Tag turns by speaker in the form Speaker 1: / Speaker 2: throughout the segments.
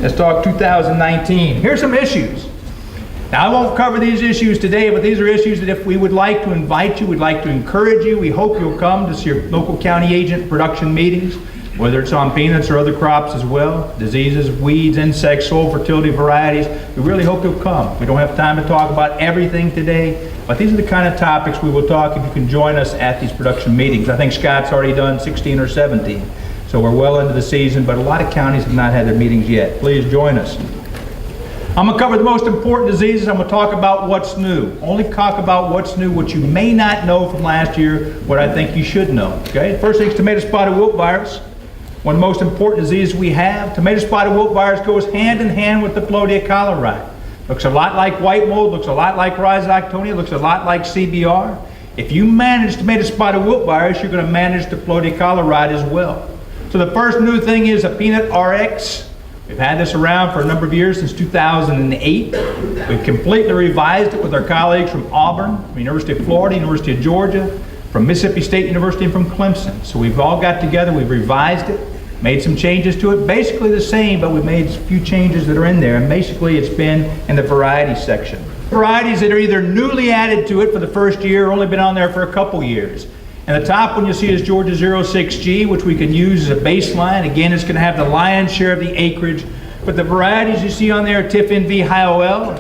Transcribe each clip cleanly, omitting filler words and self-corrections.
Speaker 1: Let's talk 2019. Here's some issues. Now, I won't cover these issues today, but these are issues that if we would like to invite you, we'd like to encourage you. We hope you'll come to your local county agent production meetings, whether it's on peanuts or other crops as well, diseases, weeds, insects, soil fertility varieties. We really hope you'll come. We don't have time to talk about everything today, but these are the kind of topics we will talk if you can join us at these production meetings. I think Scott's already done 16 or 17, so we're well into the season, but a lot of counties have not had their meetings yet. Please join us. I'm going to cover the most important diseases. I'm going to talk about what's new. Only talk about what's new, what you may not know from last year, what I think you should know. Okay? First thing is tomato spotted wilt virus. One of the most important diseases we have. Tomato spotted wilt virus goes hand in hand with the Kemerait. Looks a lot like white mold, looks a lot like Rhizoctonia, looks a lot like CBR. If you manage tomato spotted wilt virus, you're going to manage the Kemerait as well. So the first new thing is a peanut RX. We've had this around for a number of years, since 2008. We've completely revised it with our colleagues from Auburn, from the University of Florida, University of Georgia, from Mississippi State University, and from Clemson. So we've all got together, we've revised it, made some changes to it, basically the same, but we've made a few changes that are in there, and basically it's been in the variety section. Varieties that are either newly added to it for the first year or only been on there for a couple years. And the top one you see is Georgia 06G, which we can use as a baseline. Again, it's going to have the lion's share of the acreage. But the varieties you see on there, TIF NV High OL,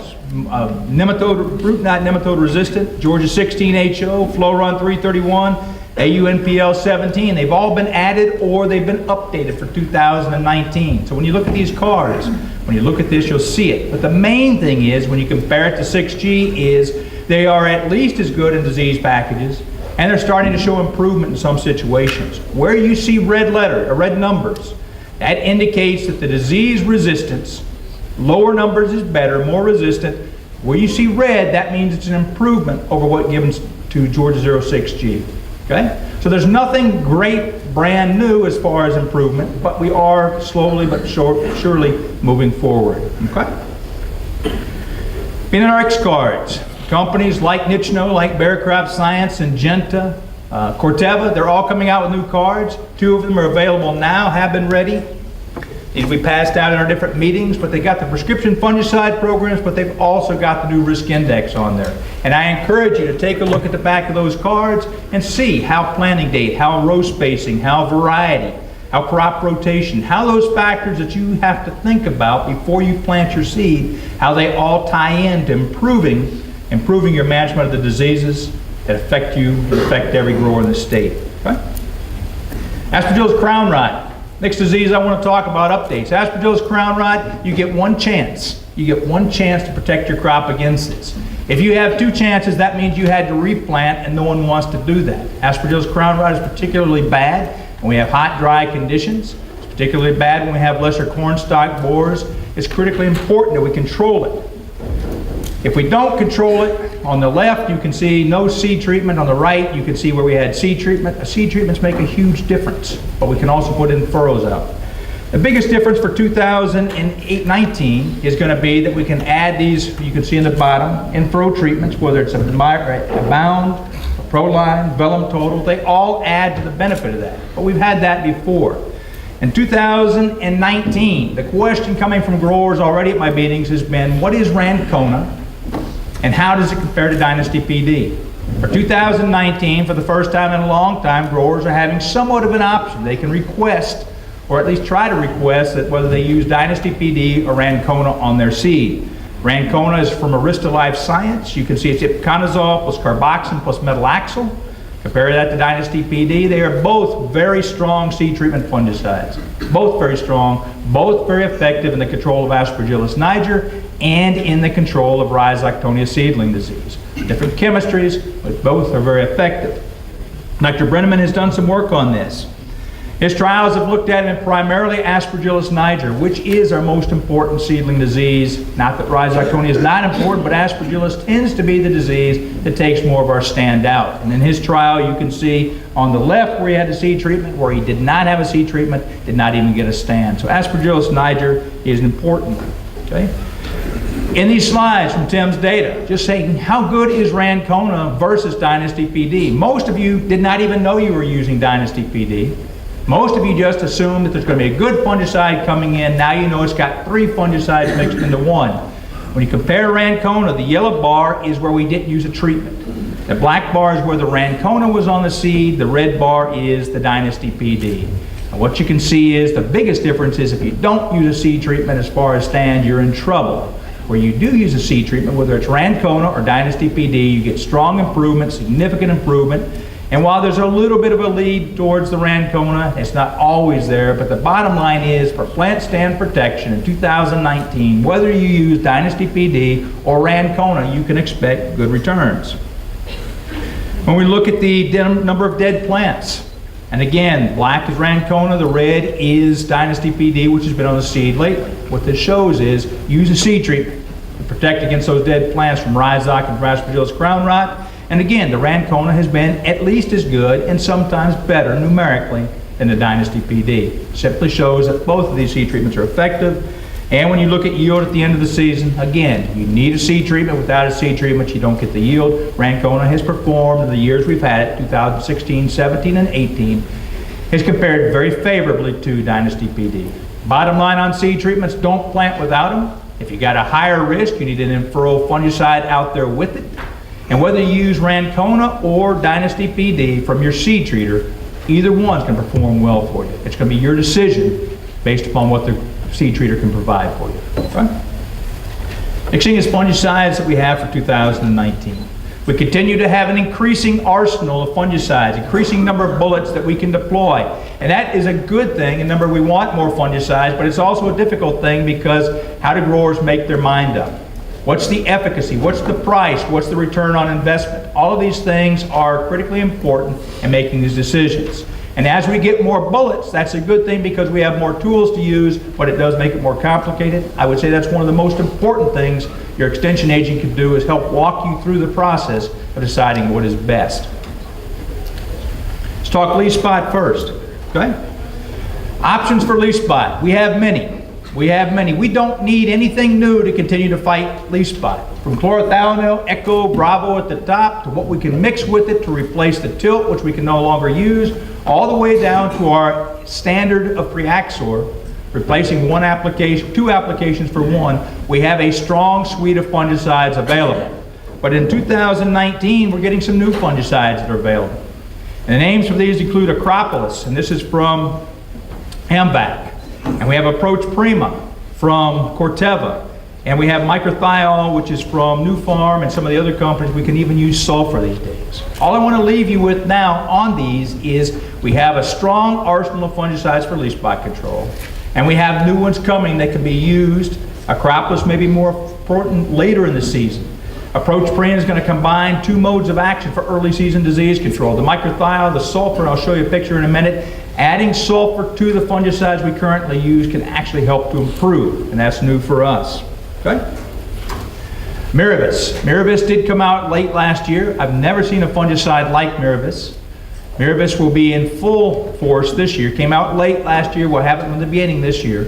Speaker 1: nematode, root knot nematode resistant, Georgia 16HO, Floron 331, AUNPL 17. They've all been added or they've been updated for 2019. So when you look at these cards, when you look at this, you'll see it. But the main thing is, when you compare it to 6G, is they are at least as good in disease packages, and they're starting to show improvement in some situations. Where you see red numbers, that indicates that the disease resistance, lower numbers is better, more resistant. Where you see red, that means it's an improvement over what given to Georgia 06G. Okay? So there's nothing great, brand new as far as improvement, but we are slowly but surely moving forward. Okay? Peanut RX cards. Companies like Nichno, like Bear Crop Science, Syngenta, Corteva, they're all coming out with new cards. 2 of them are available now, have been ready. These will be passed out in our different meetings, but they got the prescription fungicide programs, but they've also got the new risk index on there. And I encourage you to take a look at the back of those cards and see how planting date, how row spacing, how variety, how crop rotation, how those factors that you have to think about before you plant your seed, how they all tie in to improving your management of the diseases that affect you and affect every grower in the state. Okay? Aspergillus crown rot. Next disease I want to talk about, updates. Aspergillus crown rot, you get one chance. You get one chance to protect your crop against this. If you have 2 chances, that means you had to replant, and no one wants to do that. Aspergillus crown rot is particularly bad when we have hot, dry conditions. It's particularly bad when we have lesser corn stalk borers. It's critically important that we control it. If we don't control it, on the left you can see no seed treatment. On the right you can see where we had seed treatment. Seed treatments make a huge difference, but we can also put in furrows out. The biggest difference for 2019 is going to be that we can add these, you can see in the bottom, in furrow treatments, whether it's a Bound, a Proline, Vellum Total, they all add to the benefit of that. But we've had that before. In 2019, the question coming from growers already at my meetings has been, what is Rancona? And how does it compare to Dynasty PD? For 2019, for the first time in a long time, growers are having somewhat of an option. They can request, or at least try to request, that whether they use Dynasty PD or Rancona on their seed. Rancona is from Arista Life Science. You can see it's ipoconazole plus carboxin plus metalaxyl. Compare that to Dynasty PD. They are both very strong seed treatment fungicides. Both very strong, both very effective in the control of Aspergillus niger and in the control of Rhizoctonia seedling disease. Different chemistries, but both are very effective. Dr. Brenneman has done some work on this. His trials have looked at it in primarily Aspergillus niger, which is our most important seedling disease. Not that Rhizoctonia is not important, but Aspergillus tends to be the disease that takes more of our stand out. And in his trial, you can see on the left where he had the seed treatment, where he did not have a seed treatment, did not even get a stand. So Aspergillus niger is important. Okay? In these slides from Tim's data, just saying how good is Rancona versus Dynasty PD. Most of you did not even know you were using Dynasty PD. Most of you just assume that there's going to be a good fungicide coming in. Now you know it's got 3 fungicides mixed into one. When you compare Rancona, the yellow bar is where we didn't use a treatment. The black bar is where the Rancona was on the seed. The red bar is the Dynasty PD. And what you can see is the biggest difference is if you don't use a seed treatment as far as stand, you're in trouble. Where you do use a seed treatment, whether it's Rancona or Dynasty PD, you get strong improvement, significant improvement. And while there's a little bit of a lead towards the Rancona, it's not always there, but the bottom line is for plant stand protection in 2019, whether you use Dynasty PD or Rancona, you can expect good returns. When we look at the number of dead plants, and again, black is Rancona, the red is Dynasty PD, which has been on the seed lately. What this shows is use a seed treatment to protect against those dead plants from rhizoc and Aspergillus crown rot. And again, the Rancona has been at least as good and sometimes better numerically than the Dynasty PD. It simply shows that both of these seed treatments are effective. And when you look at yield at the end of the season, again, you need a seed treatment. Without a seed treatment, you don't get the yield. Rancona has performed in the years we've had it, 2016, 17, and 18, has compared very favorably to Dynasty PD. Bottom line on seed treatments, don't plant without them. If you got a higher risk, you need an in-furrow fungicide out there with it. And whether you use Rancona or Dynasty PD from your seed treater, either one's going to perform well for you. It's going to be your decision based upon what the seed treater can provide for you. Okay? Next thing is fungicides that we have for 2019. We continue to have an increasing arsenal of fungicides, increasing number of bullets that we can deploy. And that is a good thing. And number, we want more fungicides, but it's also a difficult thing because how do growers make their mind up? What's the efficacy? What's the price? What's the return on investment? All of these things are critically important in making these decisions. And as we get more bullets, that's a good thing because we have more tools to use, but it does make it more complicated. I would say that's one of the most important things your extension agent can do is help walk you through the process of deciding what is best. Let's talk leaf spot first. Okay? Options for leaf spot. We have many. We don't need anything new to continue to fight leaf spot. From chlorothalonil, Echo, Bravo at the top, to what we can mix with it to replace the tilt, which we can no longer use, all the way down to our standard of Preaxor, replacing two applications for one. We have a strong suite of fungicides available. But in 2019, we're getting some new fungicides that are available. And the names for these include Acropolis, and this is from Amvac. And we have Approach Prima from Corteva. And we have microthiol, which is from New Farm and some of the other companies. We can even use sulfur these days. All I want to leave you with now on these is we have a strong arsenal of fungicides for leaf spot control. And we have new ones coming that can be used. Acropolis may be more important later in the season. Approach Prima is going to combine 2 modes of action for early season disease control. The microthiol, the sulfur, and I'll show you a picture in a minute. Adding sulfur to the fungicides we currently use can actually help to improve, and that's new for us. Okay? Miravis. Miravis did come out late last year. I've never seen a fungicide like Miravis. Miravis will be in full force this year. Came out late last year. We'll have it from the beginning this year.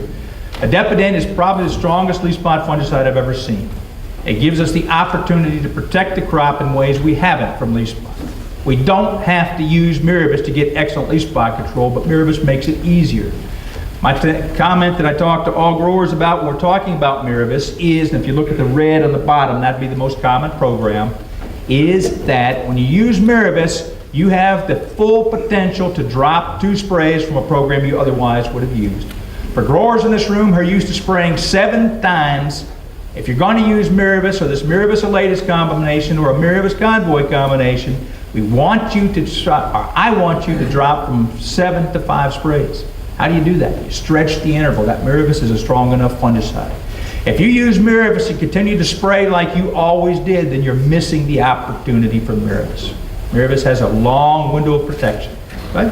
Speaker 1: Adepidin is probably the strongest leaf spot fungicide I've ever seen. It gives us the opportunity to protect the crop in ways we haven't from leaf spot. We don't have to use Miravis to get excellent leaf spot control, but Miravis makes it easier. My comment that I talk to all growers about when we're talking about Miravis is, and if you look at the red on the bottom, that'd be the most common program, is that when you use Miravis, you have the full potential to drop 2 sprays from a program you otherwise would have used. For growers in this room who are used to spraying 7 times, if you're going to use Miravis or this Miravis Elatus combination or a Miravis Convoy combination, we want you to I want you to drop from 7 to 5 sprays. How do you do that? You stretch the interval. That Miravis is a strong enough fungicide. If you use Miravis and continue to spray like you always did, then you're missing the opportunity for Miravis. Miravis has a long window of protection. Okay?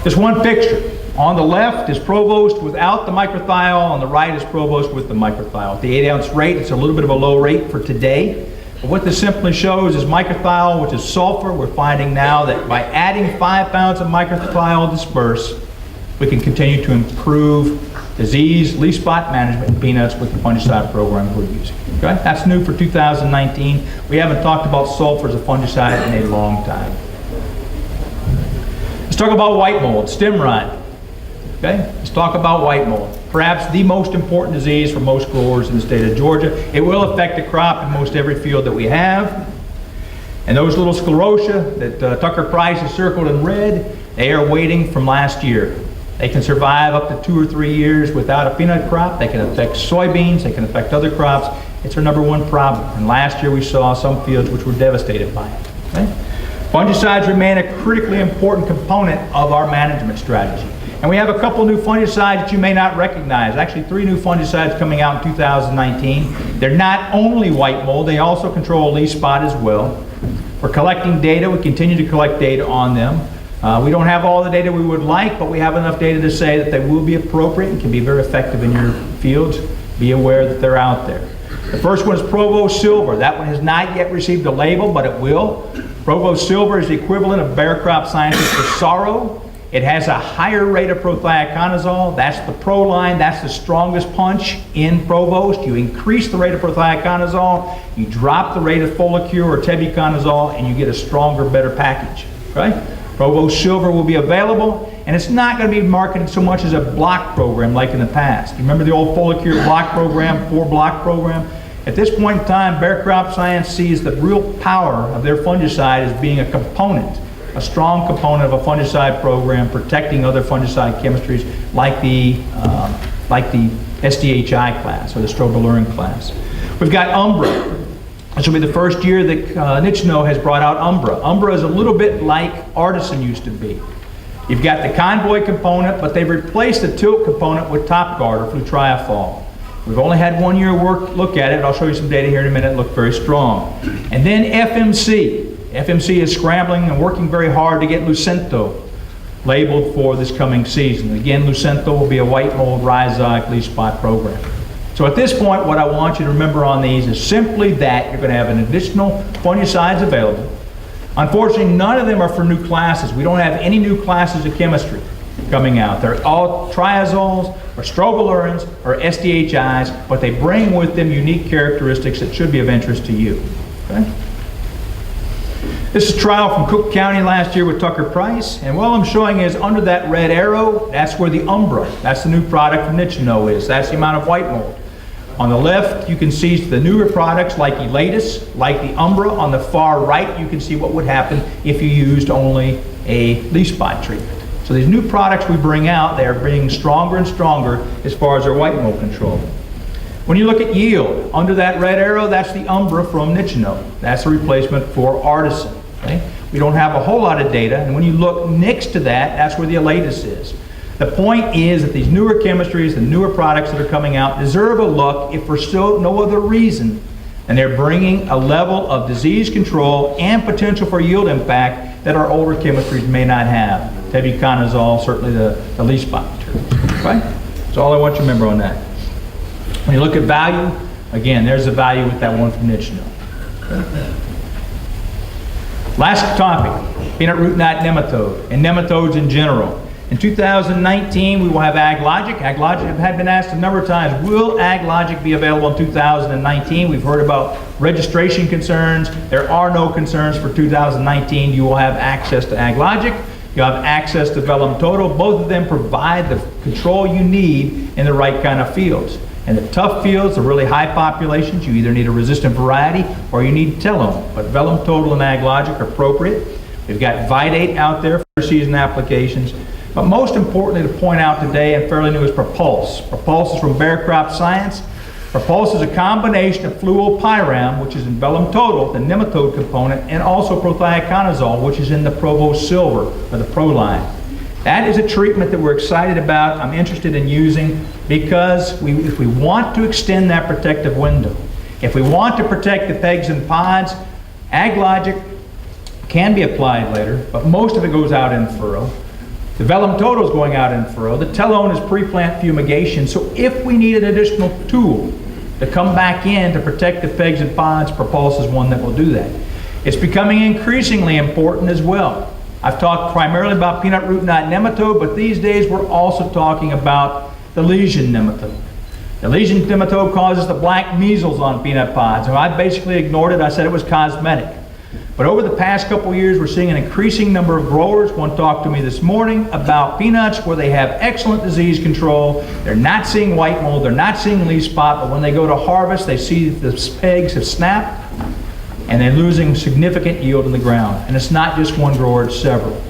Speaker 1: Just one picture. On the left is Provost without the microthiol. On the right is Provost with the microthiol. At the 8-ounce rate, it's a little bit of a low rate for today. But what this simply shows is microthiol, which is sulfur. We're finding now that by adding 5 pounds of microthiol disperse, we can continue to improve disease, leaf spot management in peanuts with the fungicide program we're using. Okay? That's new for 2019. We haven't talked about sulfur as a fungicide in a long time. Let's talk about white mold, stem rot. Okay, let's talk about white mold. Perhaps the most important disease for most growers in the state of Georgia. It will affect the crop in most every field that we have. And those little sclerotia that Tucker Price has circled in red, they are waiting from last year. They can survive up to 2 or 3 years without a peanut crop. They can affect soybeans, they can affect other crops. It's our #1 problem. And last year we saw some fields which were devastated by it. Okay? Fungicides remain a critically important component of our management strategy. And we have a couple new fungicides that you may not recognize. Actually, 3 new fungicides coming out in 2019. They're not only white mold, they also control leaf spot as well. We're collecting data. We continue to collect data on them. We don't have all the data we would like, but we have enough data to say that they will be appropriate and can be very effective in your fields. Be aware that they're out there. The first one is Provo Silver. That one has not yet received a label, but it will. Provo Silver is the equivalent of Bayer Crop Sciences for sorrow. It has a higher rate of prothioconazole. That's the Pro line. That's the strongest punch in Provost. You increase the rate of prothioconazole, you drop the rate of Folicure or tebuconazole, and you get a stronger, better package. Okay? Provo Silver will be available, and it's not going to be marketed so much as a block program like in the past. You remember the old Folicure block program, 4-block program? At this point in time, Bayer Crop Science sees the real power of their fungicide as being a component, a strong component of a fungicide program protecting other fungicide chemistries like the SDHI class or the strobilurin class. We've got Umbra. This will be the first year that Nichino has brought out Umbra. Umbra is a little bit like Artisan used to be. You've got the convoy component, but they've replaced the tilt component with TopGuard or flutriafol. We've only had 1 year look at it. I'll show you some data here in a minute. It looked very strong. And then FMC. FMC is scrambling and working very hard to get Lucento labeled for this coming season. Again, Lucento will be a white mold rhizoic leaf spot program. So at this point, what I want you to remember on these is simply that you're going to have an additional fungicides available. Unfortunately, none of them are for new classes. We don't have any new classes of chemistry coming out. They're all triazoles or strobilurins or SDHIs, but they bring with them unique characteristics that should be of interest to you. Okay? This is a trial from Cook County last year with Tucker Price, and what I'm showing is under that red arrow, that's where the Umbra, that's the new product from Nichino is. That's the amount of white mold. On the left, you can see the newer products like Elatus, like the Umbra. On the far right, you can see what would happen if you used only a leaf spot treatment. So these new products we bring out, they are being stronger and stronger as far as their white mold control. When you look at yield, under that red arrow, that's the Umbra from Nichino. That's a replacement for Artisan. Okay? We don't have a whole lot of data, and when you look next to that, that's where the Elatus is. The point is that these newer chemistries, the newer products that are coming out deserve a look if for still no other reason, and they're bringing a level of disease control and potential for yield impact that our older chemistries may not have. Tebuconazole, certainly the leaf spot materials. Okay? That's all I want you to remember on that. When you look at value, again, there's the value with that one from Nichino. Last topic, peanut root knot nematode, and nematodes in general. In 2019, we will have AgLogic. AgLogic had been asked a number of times, will AgLogic be available in 2019? We've heard about registration concerns. There are no concerns for 2019. You will have access to AgLogic. You'll have access to Velum Total. Both of them provide the control you need in the right kind of fields. In the tough fields, the really high populations, you either need a resistant variety or you need Telone. But Velum Total and AgLogic are appropriate. We've got Vidate out there for season applications. But most importantly to point out today and fairly new is Propulse. Propulse is from Bayer Crop Science. Propulse is a combination of fluopyram, which is in Velum Total, the nematode component, and also prothioconazole, which is in the Provo Silver, or the Pro line. That is a treatment that we're excited about, I'm interested in using, because if we want to extend that protective window, if we want to protect the pegs and pods, AgLogic can be applied later, but most of it goes out in furrow. The Velum Total is going out in furrow. The Telone is pre-plant fumigation, so if we need an additional tool to come back in to protect the pegs and pods, Propulse is one that will do that. It's becoming increasingly important as well. I've talked primarily about peanut root knot nematode, but these days we're also talking about the lesion nematode. The lesion nematode causes the black measles on peanut pods, and I basically ignored it. I said it was cosmetic. But over the past couple of years, we're seeing an increasing number of growers. One talked to me this morning about peanuts where they have excellent disease control. They're not seeing white mold, they're not seeing leaf spot, but when they go to harvest, they see that the pegs have snapped and they're losing significant yield in the ground. And it's not just one grower, it's several.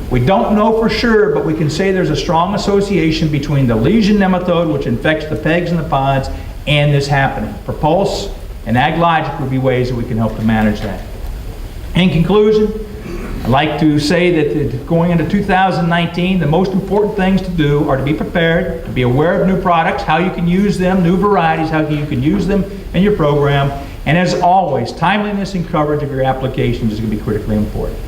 Speaker 1: We don't know for sure, but we can say there's a strong association between the lesion nematode, which infects the pegs and the pods, and this happening. Propulse and AgLogic would be ways that we can help to manage that. In conclusion, I'd like to say that going into 2019, the most important things to do are to be prepared, to be aware of new products, how you can use them, new varieties, how you can use them in your program, and as always, timeliness and coverage of your applications is going to be critically important.